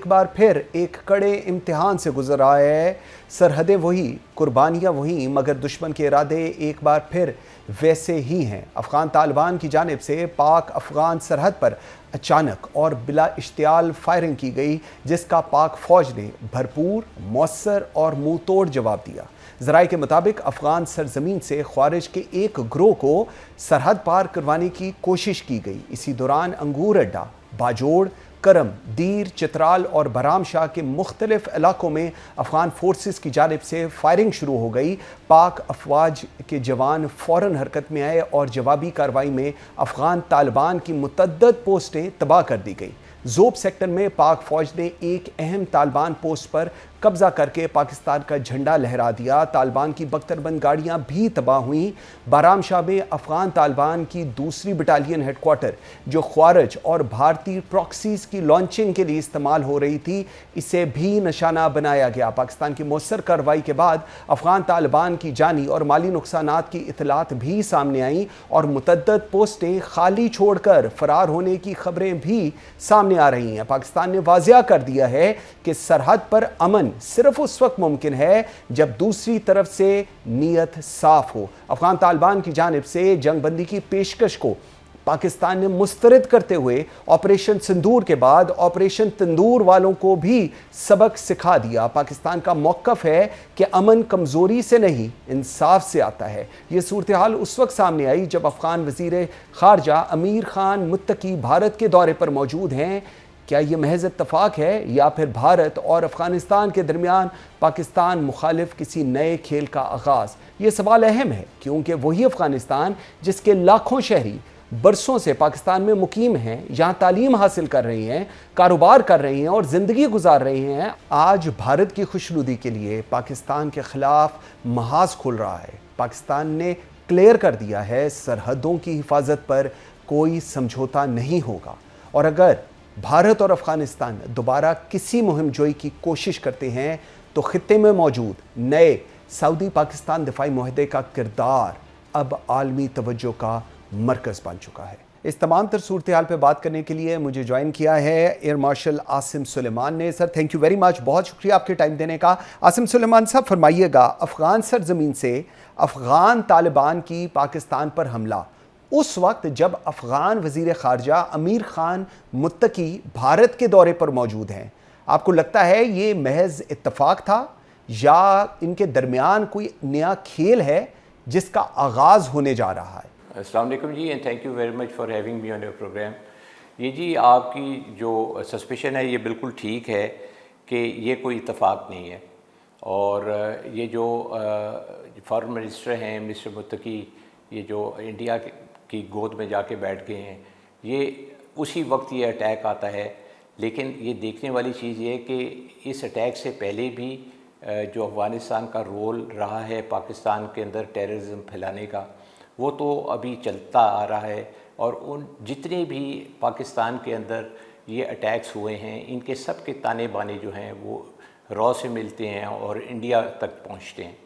बार फिर एक कड़े इम्तिहान से गुजर रहा है। सरहदें वही, कुर्बानियाँ वही, मगर दुश्मन के इरादे एक बार फिर वैसे ही हैं। अफ़गान तालिबान की जानिब से पाक अफ़गान सरहद पर अचानक और बिला इश्तियाल फायरिंग की गई, जिसका पाक फ़ौज ने भरपूर, मौसर और मुँह तोड़ जवाब दिया। ज़राए के मुताबिक अफ़गान सरजमीन से ख्वारिज के एक ग्रोह को सरहद पार करवाने की कोशिश की गई। इसी दौरान अंगूर अड्डा, बाजोड़, करम, दीर, चित्राल और बरामशाह के मुख्तलिफ इलाकों में अफ़गान फोर्सेस की जानिब से फायरिंग शुरू हो गई। पाक अफवाज के जवान फ़ौरन हरकत में आए और जवाबी कार्रवाई में अफ़गान तालिबान की मुतअद्दिद पोस्टें तबाह कर दी गई। ज़ोब सेक्टर में पाक फ़ौज ने एक अहम तालिबान पोस्ट पर कब्जा करके पाकिस्तान का झंडा लहरा दिया। तालिबान की बख्तरबंद गाड़ियां भी तबाह हुईं। बारामशाह में अफ़गान तालिबान की दूसरी बटालियन हेडक्वार्टर, जो ख्वारिज और भारतीय प्रॉक्सीज की लॉन्चिंग के लिए इस्तेमाल हो रही थी, इसे भी निशाना बनाया गया। पाकिस्तान की मौसर कार्रवाई के बाद अफ़गान तालिबान की जानी और माली नुकसानात की इतलात भी सामने आईं और मुतअद्दिद पोस्टें खाली छोड़कर फरार होने की खबरें भी सामने आ रही हैं। पाकिस्तान ने वाज़िया कर दिया है कि सरहद पर अमन सिर्फ उस वक्त मुमकिन है जब दूसरी तरफ से नीयत साफ हो। अफगान तालिबान की जानिब से जंगबंदी की पेशकश को पाकिस्तान ने मुस्तरद करते हुए ऑपरेशन सिंदूर के बाद ऑपरेशन तंदूर वालों को भी सबक सिखा दिया। पाकिस्तान का मौक़िफ़ है कि अमन कमज़ोरी से नहीं, इंसाफ से आता है। ये सूरत हाल उस वक्त सामने आई जब अफ़गान वज़ीर ख़ारजा अमीर ख़ान मुत्तकी भारत के दौरे पर मौजूद हैं। क्या ये महज इत्तफ़ाक है या फिर भारत और अफ़गानिस्तान के दरमियान पाकिस्तान मुखालिफ किसी नए खेल का आगाज़? ये सवाल अहम है क्योंकि वही अफ़गानिस्तान जिसके लाखों शहरी बरसों से पाकिस्तान में मुकीम हैं, यहाँ तालीम हासिल कर रही हैं, कारोबार कर रही हैं और ज़िंदगी गुजार रही हैं, आज भारत की खुशनुदी के लिए पाकिस्तान के ख़िलाफ़ महाज खुल रहा है। पाकिस्तान ने क्लियर कर दिया है सरहदों की हिफाजत पर कोई समझौता नहीं होगा, और अगर भारत और अफ़गानिस्तान दोबारा किसी मुहिम जोई की कोशिश करते हैं तो ख़ित्ते में मौजूद नए सऊदी पाकिस्तान दिफाई मुआहदे का किरदार अब आलमी तवज्जो का मरकज़ बन चुका है। इस तमाम तर सूरत हाल पर बात करने के लिए मुझे ज्वाइन किया है एयर मार्शल आसिम सुलेमान ने। Sir, thank you very much, बहुत शुक्रिया आपके टाइम देने का। आसिम सुलेमान साहब, फरमाइएगा, अफ़गान सरजमीन से अफ़गान तालिबान की पाकिस्तान पर हमला उस वक्त जब अफ़गान वज़ीर ख़ारजा अमीर ख़ान मुत्तकी भारत के दौरे पर मौजूद हैं, आपको लगता है ये महज इत्तफ़ाक था या इनके दरमियान कोई नया खेल है जिसका आगाज़ होने जा रहा है? अस्सलाम वालेकुम जी, and thank you very much for having me on your programme. ये जी, आपकी जो सस्पिशन है ये बिल्कुल ठीक है कि ये कोई इत्तफ़ाक नहीं है, और ये जो फॉरेन मिनिस्टर हैं मिस्टर मुत्तकी, ये जो इंडिया की गोद में जाके बैठ गए हैं, ये उसी वक्त ये अटैक आता है। लेकिन ये देखने वाली चीज़ ये है कि इस अटैक से पहले भी जो अफ़गानिस्तान का रोल रहा है पाकिस्तान के अंदर टेररिज्म फैलाने का, वो तो अभी चलता आ रहा है। और उन जितने भी पाकिस्तान के अंदर ये अटैक्स हुए हैं, इनके सब के ताने बाने जो हैं वो रॉ से मिलते हैं और इंडिया तक पहुंचते हैं।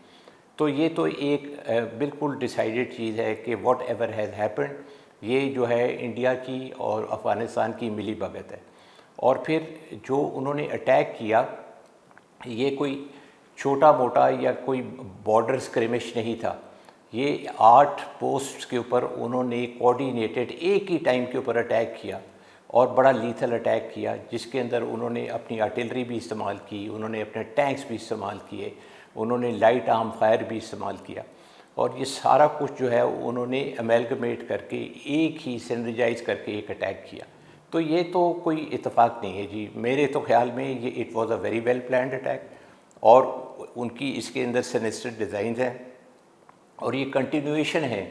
तो ये तो एक बिल्कुल डिसाइडेड चीज़ है कि व्हाट एवर हैज़ हैपेंड, ये जो है इंडिया की और अफ़गानिस्तान की मिली भगत है। और फिर जो उन्होंने अटैक किया, ये कोई छोटा मोटा या कोई बॉर्डर स्क्रिमिश नहीं था। ये 8 पोस्ट के ऊपर उन्होंने कोऑर्डिनेटेड एक ही टाइम के ऊपर अटैक किया और बड़ा लीथल अटैक किया, जिसके अंदर उन्होंने अपनी आर्टिलरी भी इस्तेमाल की, उन्होंने अपने टैंक्स भी इस्तेमाल किए, उन्होंने लाइट आर्म फायर भी इस्तेमाल किया, और ये सारा कुछ जो है उन्होंने अमेलगमेट करके एक ही सिनर्जाइज करके एक अटैक किया। तो ये तो कोई इत्तेफाक नहीं है जी, मेरे तो ख्याल में ये it was a very well planned attack, और उनकी इसके अंदर सिनिस्टर डिज़ाइन हैं, और ये कंटिन्यूएशन है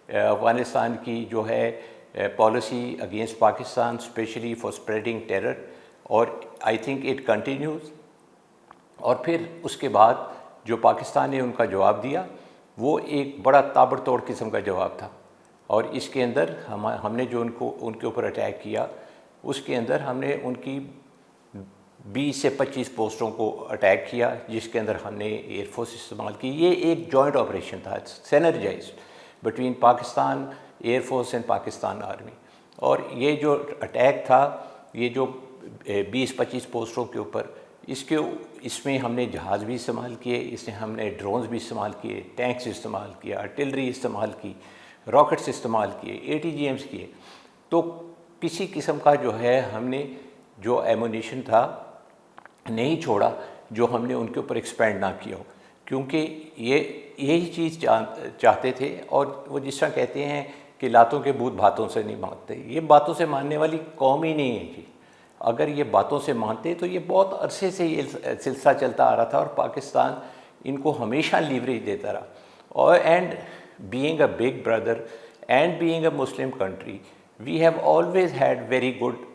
अफ़गानिस्तान की जो है policy against Pakistan, specially for spreading terror, और आई थिंक इट कंटिन्यूज़। और फिर उसके बाद जो पाकिस्तान ने उनका जवाब दिया वो एक बड़ा ताबड़तोड़ किस्म का जवाब था, और इसके अंदर हमने जो उनके ऊपर अटैक किया, उसके अंदर हमने उनकी 20 से 25 पोस्टों को अटैक किया, जिसके अंदर हमने एयरफोर्स इस्तेमाल की। ये एक जॉइंट ऑपरेशन था, synergized between Pakistan air force and Pakistan army. और ये जो अटैक था, ये जो 20-25 पोस्टों के ऊपर। इसमें हमने जहाज़ भी इस्तेमाल किए, इसमें हमने ड्रोन्स भी इस्तेमाल किए, टैंक्स इस्तेमाल किया, आर्टिलरी इस्तेमाल की, रॉकेट्स इस्तेमाल किए, ATGMs किए। तो किसी किस्म का जो है हमने जो एमुनिशन था नहीं छोड़ा जो हमने उनके ऊपर एक्सपेंड ना किया हो, क्योंकि यही चीज़ चाहते थे। और वो जिस तरह कहते हैं कि लातों के भूत बातों से नहीं मानते, ये बातों से मानने वाली कौम ही नहीं है जी। अगर ये बातों से मानते तो ये बहुत अरसे से ये सिलसिला चलता आ रहा था और पाकिस्तान इनको हमेशा लीवरेज देता रहा। और and being a big brother and being a Muslim country, we have always had very good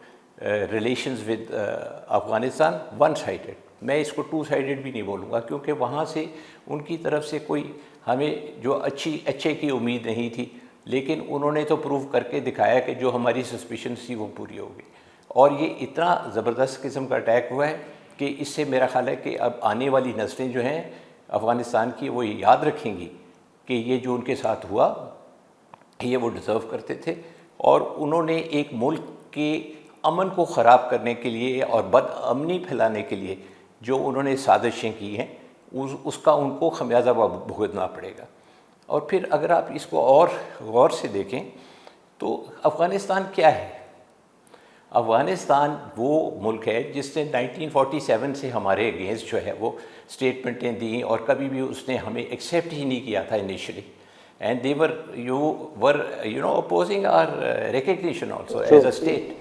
relations with Afghanistan, one sided. मैं इसको टू साइडेड भी नहीं बोलूँगा, क्योंकि वहाँ से उनकी तरफ से कोई हमें जो अच्छे की उम्मीद नहीं थी, लेकिन उन्होंने तो प्रूव करके दिखाया कि जो हमारी सस्पिशन थी वो पूरी हो गई। और ये इतना ज़बरदस्त किस्म का अटैक हुआ है कि इससे मेरा ख़्याल है कि अब आने वाली नस्लें जो हैं अफ़गानिस्तान की, वो याद रखेंगी कि ये जो उनके साथ हुआ ये वो डिज़र्व करते थे। और उन्होंने एक मुल्क के अमन को ख़राब करने के लिए और बदअमनी फैलाने के लिए जो उन्होंने साजिशें की हैं, उसका उनको खमियाजा भुगतना पड़ेगा। और फिर अगर आप इसको और गौर से देखें तो अफ़गानिस्तान क्या है? अफ़गानिस्तान वो मुल्क है जिसने 1947 से हमारे अगेंस्ट जो है वो स्टेटमेंटें दी, और कभी भी उसने हमें एक्सेप्ट ही नहीं किया था initially. And they were opposing our recognition also as a state.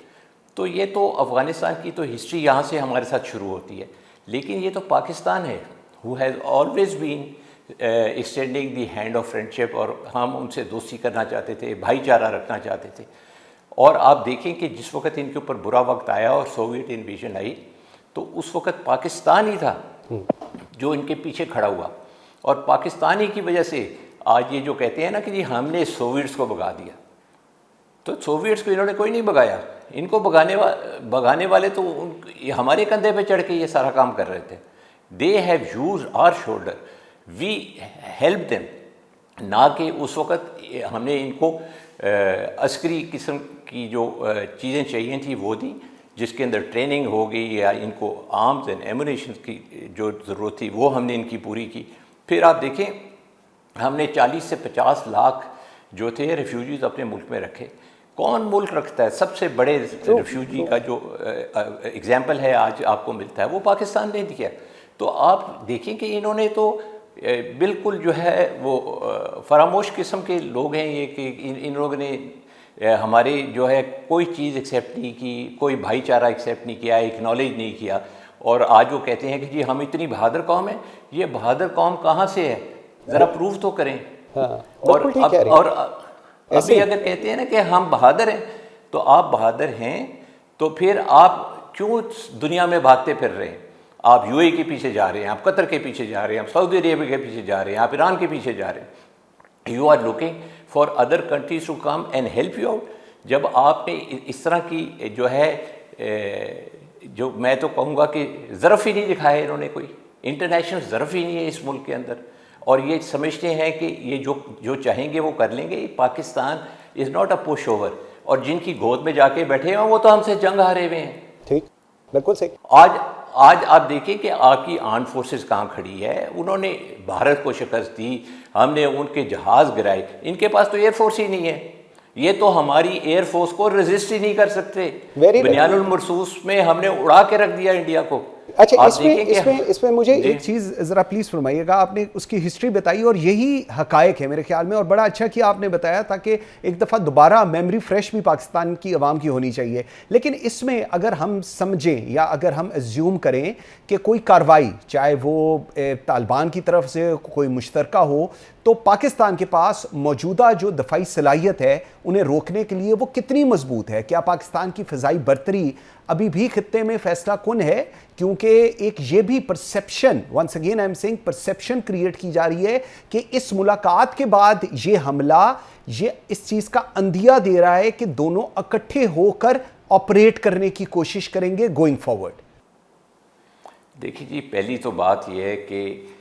तो ये तो अफ़गानिस्तान की तो हिस्ट्री यहाँ से हमारे साथ शुरू होती है। लेकिन ये तो पाकिस्तान है who has always been extending the hand of friendship, और हम उनसे दोस्ती करना चाहते थे, भाईचारा रखना चाहते थे। और आप देखें कि जिस वक्त इनके ऊपर बुरा वक्त आया और सोवियत इन्वेजन आई, तो उस वक्त पाकिस्तान ही था जो इनके पीछे खड़ा हुआ। और पाकिस्तानी की वजह से आज ये जो कहते हैं ना कि जी हमने सोवियट्स को भगा दिया, तो सोवियट्स को इन्होंने कोई नहीं भगाया। इनको भगाने वाले तो हमारे कंधे पे चढ़ के ये सारा काम कर रहे थे। They have used our shoulder, we help them, ना कि उस वक्त हमने इनको अस्करी किस्म की जो चीज़ें चाहिए थी वो दी, जिसके अंदर ट्रेनिंग हो गई या इनको आर्म्स एंड एमुनेशन की जो ज़रूरत थी वो हमने इनकी पूरी की। फिर आप देखें हमने 40 से 50 लाख जो थे रेफ्यूजीज़ अपने मुल्क में रखे। कौन मुल्क रखता है? सबसे बड़े रेफ्यूजी का जो एग्जाम्पल है आज आपको मिलता है वो पाकिस्तान ने दिया। तो आप देखें कि इन्होंने तो बिल्कुल जो है वो फरामोश किस्म के लोग हैं ये, कि इन लोगों ने हमारे जो है कोई चीज़ एक्सेप्ट नहीं की, कोई भाईचारा एक्सेप्ट नहीं किया, एक्नॉलेज नहीं किया। और आज वो कहते हैं कि जी हम इतनी बहादुर कौम है। ये बहादुर कौम कहाँ से है? ज़रा प्रूव तो करें। हाँ, और अभी अगर कहते हैं ना कि हम बहादुर हैं, तो आप बहादुर हैं तो फिर आप क्यों दुनिया में भागते फिर रहे हैं? आप UAE के पीछे जा रहे हैं, आप कतर के पीछे जा रहे हैं, आप सऊदी अरेबिया के पीछे जा रहे हैं, आप ईरान के पीछे जा रहे हैं। You are looking for other countries to come and help you out. जब आपने इस तरह की जो है जो मैं तो कहूँगा कि ज़रफ़ ही नहीं दिखाया इन्होंने, कोई इंटरनेशनल ज़रफ़ ही नहीं है इस मुल्क के अंदर। और ये समझते हैं कि ये जो चाहेंगे वो कर लेंगे। Pakistan is not a push over, और जिनकी गोद में जाके बैठे हैं वो तो हमसे जंग हारे हुए हैं। ठीक, बिल्कुल सही। आज आप देखिए कि आपकी आर्म फोर्सेस कहाँ खड़ी है। उन्होंने भारत को शिकस्त दी, हमने उनके जहाज़ गिराए। इनके पास तो एयरफोर्स ही नहीं है, ये तो हमारी एयरफोर्स को रेजिस्ट ही नहीं कर सकते। बुनियानुल मरसूस में हमने उड़ा के रख दिया इंडिया को। अच्छा, इसमें मुझे एक चीज़ ज़रा प्लीज़ फरमाइएगा। आपने उसकी हिस्ट्री बताई और यही हकायक है मेरे ख्याल में, और बड़ा अच्छा किया आपने बताया, ताकि एक दफ़ा दोबारा मेमोरी फ्रेश भी पाकिस्तान की आवाम की होनी चाहिए। लेकिन इसमें अगर हम समझें या अगर हम एज्यूम करें कि कोई कार्रवाई, चाहे वो तालिबान की तरफ से कोई मुश्तरका हो, तो पाकिस्तान के पास मौजूदा जो दफाई सलाहियत है उन्हें रोकने के लिए वो कितनी मजबूत है? क्या पाकिस्तान की फ़िज़ाई बर्तरी अभी भी खित्ते में फैसला कुन है? क्योंकि एक ये भी perception, once again I am saying, perception create की जा रही है कि इस मुलाकात के बाद ये हमला ये इस चीज़ का अंदिया दे रहा है कि दोनों इकट्ठे होकर ऑपरेट करने की कोशिश करेंगे गोइंग फॉरवर्ड। देखिए जी, पहली तो बात यह है कि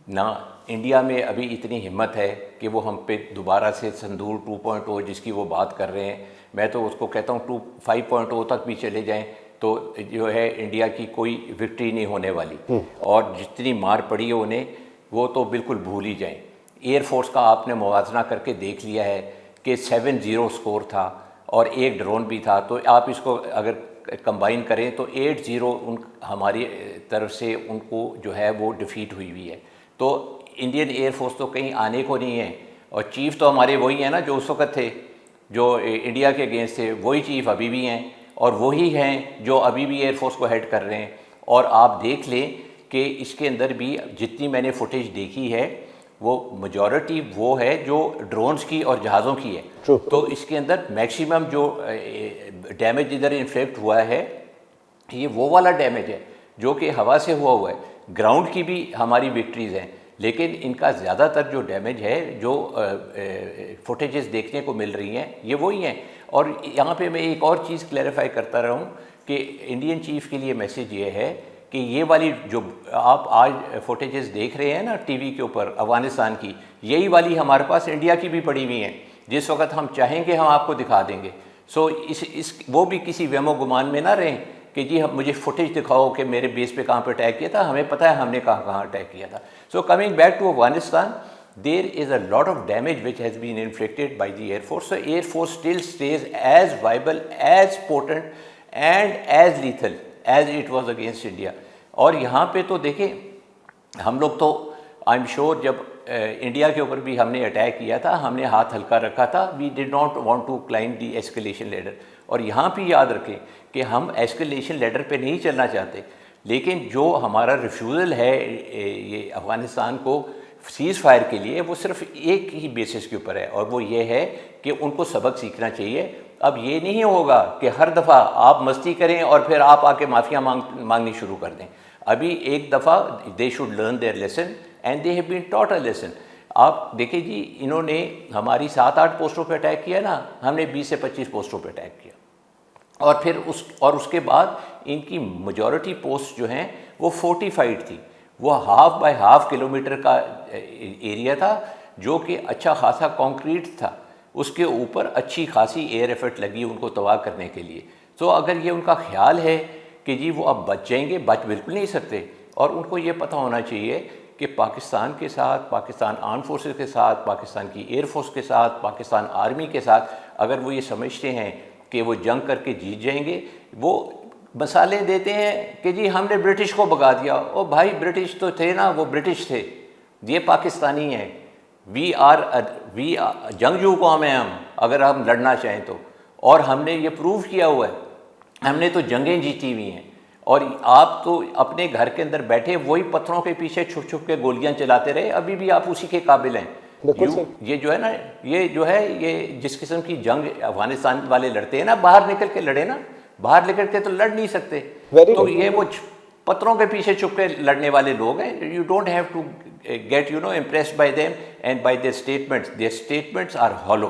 ना इंडिया में अभी इतनी हिम्मत है कि वो हम पे दोबारा से संदूर 2.0 जिसकी वो बात कर रहे हैं, मैं तो उसको कहता हूँ 5.0 तक भी चले जाएं, तो जो है इंडिया की कोई विक्ट्री नहीं होने वाली, और जितनी मार पड़ी है उन्हें वो तो बिल्कुल भूल ही जाएं। एयरफोर्स का आपने मुवाजना करके देख लिया है कि 7-0 स्कोर था और एक ड्रोन भी था, तो आप इसको अगर कंबाइन करें तो 8-0 हमारी तरफ से उनको जो है वो डिफीट हुई है। तो इंडियन एयरफोर्स तो कहीं आने को नहीं है, और चीफ तो हमारे वही हैं ना जो उस वक्त थे, जो इंडिया के अगेंस्ट थे, वही चीफ अभी भी हैं, और वही हैं जो अभी भी एयरफोर्स को हेड कर रहे हैं। और आप देख लें कि इसके अंदर भी जितनी मैंने फुटेज देखी है वो मेजॉरिटी वो है जो ड्रोन्स की और जहाज़ों की है। तो इसके अंदर मैक्सिमम जो डैमेज इधर इन्फ्लिक्ट हुआ है ये वो वाला डैमेज है जो कि हवा से हुआ है। ग्राउंड की भी हमारी विक्ट्रीज़ हैं, लेकिन इनका ज़्यादातर जो डैमेज है, जो फुटेजेस देखने को मिल रही हैं, ये वही हैं। और यहाँ पे मैं एक और चीज़ क्लैरिफाई करता रहूँ कि इंडियन चीफ के लिए मैसेज ये है कि ये वाली जो आप आज फुटेजेस देख रहे हैं ना टीवी के ऊपर अफगानिस्तान की, यही वाली हमारे पास इंडिया की भी पड़ी हुई हैं। जिस वक्त हम चाहेंगे हम आपको दिखा देंगे। सो इस वो भी किसी वहमो गुमान में ना रहें कि जी हम मुझे फुटेज दिखाओ कि मेरे बेस पे कहाँ पे अटैक किया था, हमें पता है हमने कहाँ कहाँ अटैक किया था। So coming back to Afghanistan, there is a lot of damage which has been inflicted by the Air Force. So Air Force still stays as viable, as potent and as lethal as it was against India. और यहाँ पे तो देखें हम लोग तो I am sure जब India के ऊपर भी हमने अटैक किया था, हमने हाथ हल्का रखा था। We did not want to climb the escalation ladder. और यहाँ भी याद रखें कि हम एस्केलेशन लेडर पे नहीं चलना चाहते, लेकिन जो हमारा रिफ्यूज़ल है ये अफ़गानिस्तान को सीज़ फायर के लिए, वो सिर्फ एक ही बेसिस के ऊपर है, और वो ये है कि उनको सबक सीखना चाहिए। अब ये नहीं होगा कि हर दफ़ा आप मस्ती करें और फिर आप आके माफ़िया मांगनी शुरू कर दें। अभी एक दफ़ा they should learn their lesson and they have been taught a lesson. आप देखिए जी, इन्होंने हमारी 7-8 पोस्टों पे अटैक किया ना, हमने 20 से 25 पोस्टों पे अटैक किया, और फिर उसके बाद इनकी मेजॉरिटी पोस्ट जो हैं वो फोर्टिफाइड थी। वो हाफ बाय हाफ किलोमीटर का एरिया था जो कि अच्छा खासा कंक्रीट था, उसके ऊपर अच्छी खासी एयर एफर्ट लगी उनको तबाह करने के लिए। तो अगर ये उनका ख्याल है कि जी वो अब बच जाएंगे, बच बिल्कुल नहीं सकते। और उनको ये पता होना चाहिए कि पाकिस्तान के साथ, पाकिस्तान आर्म फोर्सेस के साथ, पाकिस्तान की एयर फोर्स के साथ, पाकिस्तान आर्मी के साथ अगर वो ये समझते हैं कि वो जंग करके जीत जाएंगे, वो मसाले देते हैं कि जी हमने ब्रिटिश को भगा दिया। ओ भाई, ब्रिटिश तो थे ना, वो ब्रिटिश थे, ये पाकिस्तानी हैं। वी जंगजू कौम है हम, अगर हम लड़ना चाहें तो, और हमने ये प्रूव किया हुआ है, हमने तो जंगें जीती हुई हैं। और आप तो अपने घर के अंदर बैठे वही पत्थरों के पीछे छुप छुप के गोलियां चलाते रहे, अभी भी आप उसी के काबिल हैं। ये जो है ना, ये जो है, ये जिस किस्म की जंग अफगानिस्तान वाले लड़ते हैं ना, बाहर निकल के लड़े ना, बाहर निकल के तो लड़ नहीं सकते। तो ये वो पत्थरों के पीछे छुप के लड़ने वाले लोग हैं। You don't have to get impressed by them and by their statements are hollow.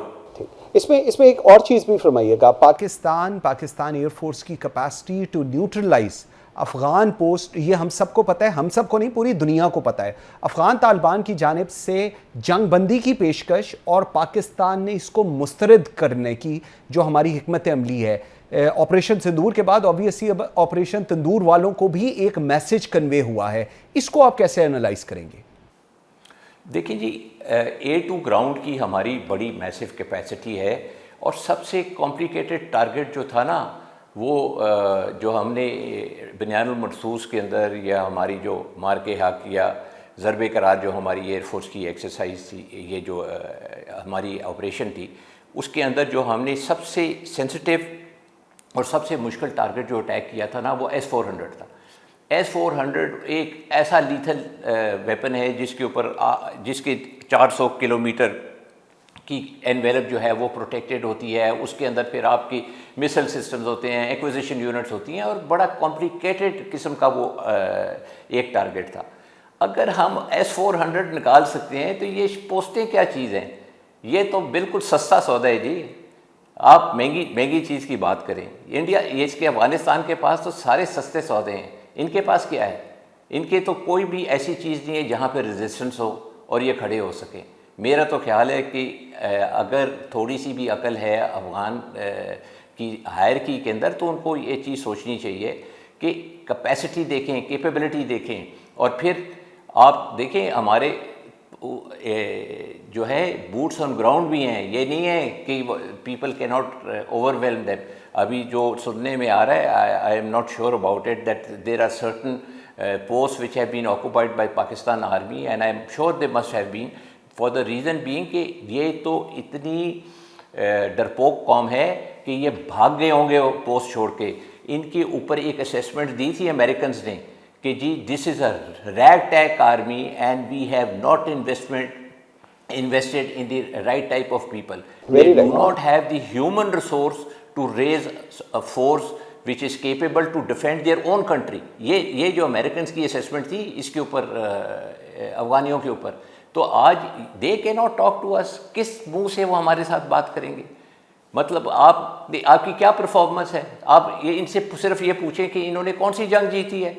इसमें एक और चीज़ भी फरमाइएगा। पाकिस्तान एयरफोर्स की capacity to neutralize Afghan post, ये हम सबको पता है, हम सबको नहीं पूरी दुनिया को पता है। अफ़गान तालिबान की जानिब से जंग बंदी की पेशकश और पाकिस्तान ने इसको मुस्तरद करने की जो हमारी हिकमत अमली है, ऑपरेशन सिंदूर के बाद ऑब्वियसली अब ऑपरेशन तंदूर वालों को भी एक मैसेज कन्वे हुआ है, इसको आप कैसे एनालाइज करेंगे? देखिए जी, एयर टू ग्राउंड की हमारी बड़ी मैसिव कैपेसिटी है, और सबसे कॉम्प्लिकेटेड टारगेट जो था ना, वो जो हमने बनियानुल मरसूस के अंदर, या हमारी जो मार के हक या ज़रबे करार जो हमारी एयरफोर्स की एक्सरसाइज थी, ये जो हमारी ऑपरेशन थी, उसके अंदर जो हमने सबसे सेंसिटिव और सबसे मुश्किल टारगेट जो अटैक किया था ना, वो S-400 था। S-400 एक ऐसा लीथल वेपन है जिसके ऊपर जिसके 400 किलोमीटर की एनवेलप जो है वो प्रोटेक्टेड होती है। उसके अंदर फिर आपकी मिसाइल सिस्टम्स होते हैं, एक्विजिशन यूनिट्स होती हैं, और बड़ा कॉम्प्लिकेटेड किस्म का वो एक टारगेट था। अगर हम S-400 निकाल सकते हैं तो ये पोस्टें क्या चीज़ हैं? ये तो बिल्कुल सस्ता सौदा है जी। आप महंगी चीज़ की बात करें, इंडिया, ये इसके अफगानिस्तान के पास तो सारे सस्ते सौदे हैं। इनके पास क्या है? इनके तो कोई भी ऐसी चीज़ नहीं है जहाँ पे रेजिस्टेंस हो और ये खड़े हो सकें। मेरा तो ख्याल है कि अगर थोड़ी सी भी अकल है अफ़गान की हायरकी के अंदर, तो उनको ये चीज़ सोचनी चाहिए कि कैपेसिटी देखें, कैपेबिलिटी देखें, और फिर आप देखें हमारे जो है बूट्स ऑन ग्राउंड भी हैं। ये नहीं है कि people can not overwhelm that. अभी जो सुनने में आ रहा है, I am not sure about it, that there are certain posts which have been occupied by Pakistan Army, and I am sure they must have been, for the reason being कि ये तो इतनी डरपोक कौम है कि ये भाग गए होंगे वो पोस्ट छोड़ के। इनके ऊपर एक असेसमेंट दी थी अमेरिकन ने कि जी this is a ragtag army and we have not invested in the right type of people. They do not have the human resource to raise a force which is capable to defend their own country. ये जो American की assessment थी इसके ऊपर, अफगानियों के ऊपर। तो आज they can not talk to us, किस मुंह से वो हमारे साथ बात करेंगे? मतलब आपकी क्या परफॉर्मेंस है? आप ये इनसे सिर्फ ये पूछें कि इन्होंने कौन सी जंग जीती है।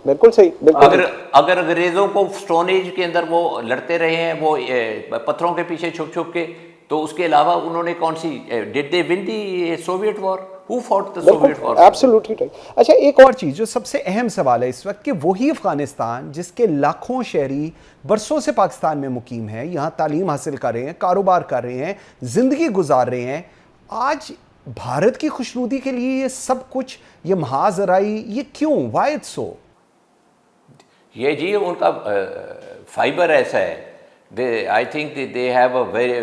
बिल्कुल सही, बिल्कुल। अगर अंग्रेज़ों को स्टोन एज के अंदर वो लड़ते रहे हैं, वो पत्थरों के पीछे छुप छुप के, तो उसके अलावा उन्होंने कौन सी, did they win the Soviet war? Who fought the Soviet war? Absolutely right. अच्छा, एक और चीज़ जो सबसे अहम सवाल है इस वक्त कि वही अफगानिस्तान जिसके लाखों शहरी बरसों से पाकिस्तान में मुकीम है, यहाँ तालीम हासिल कर रहे हैं, कारोबार कर रहे हैं, ज़िंदगी गुजार रहे हैं, आज भारत की खुशनुदी के लिए ये सब कुछ, ये महाजराई, ये क्यों? Why it's so? ये जी उनका फाइबर ऐसा है। I think that they have a very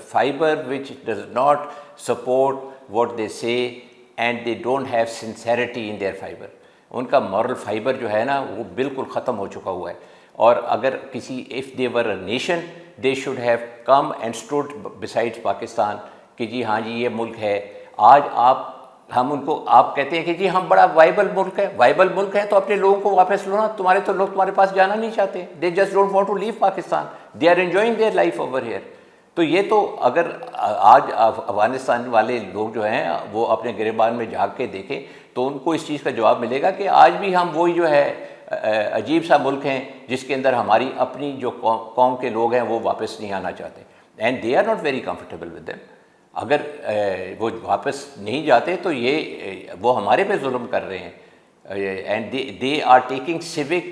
fiber which does not support what they say, and they don't have sincerity in their fiber. उनका moral fiber जो है ना वो बिल्कुल ख़त्म हो चुका हुआ है। और अगर किसी, if they were a nation, they should have come and stood besides Pakistan कि जी हाँ जी ये मुल्क है। आज हम उनको, आप कहते हैं कि जी हम बड़ा वाइबल मुल्क है। वाइबल मुल्क है तो अपने लोगों को वापस लो ना। लोग तुम्हारे पास जाना नहीं चाहते। They just don't want to leave Pakistan, they are enjoying their life over here. तो ये तो अगर आज अफगानिस्तान वाले लोग जो हैं वो अपने गिरबान में झाँक के देखें तो उनको इस चीज़ का जवाब मिलेगा कि आज भी हम वही जो है अजीब सा मुल्क हैं जिसके अंदर हमारी अपनी जो कौम के लोग हैं वो वापस नहीं आना चाहते। And they are not very comfortable with them. अगर वो वापस नहीं जाते तो ये वो हमारे पे जुल्म कर रहे हैं। And they are taking civic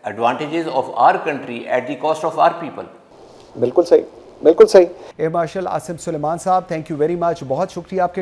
advantages of our country at the cost of our people. बिल्कुल सही, बिल्कुल सही। एयर मार्शल आसिम सुलेमान साहब, थैंक यू वेरी मच, बहुत शुक्रिया आपके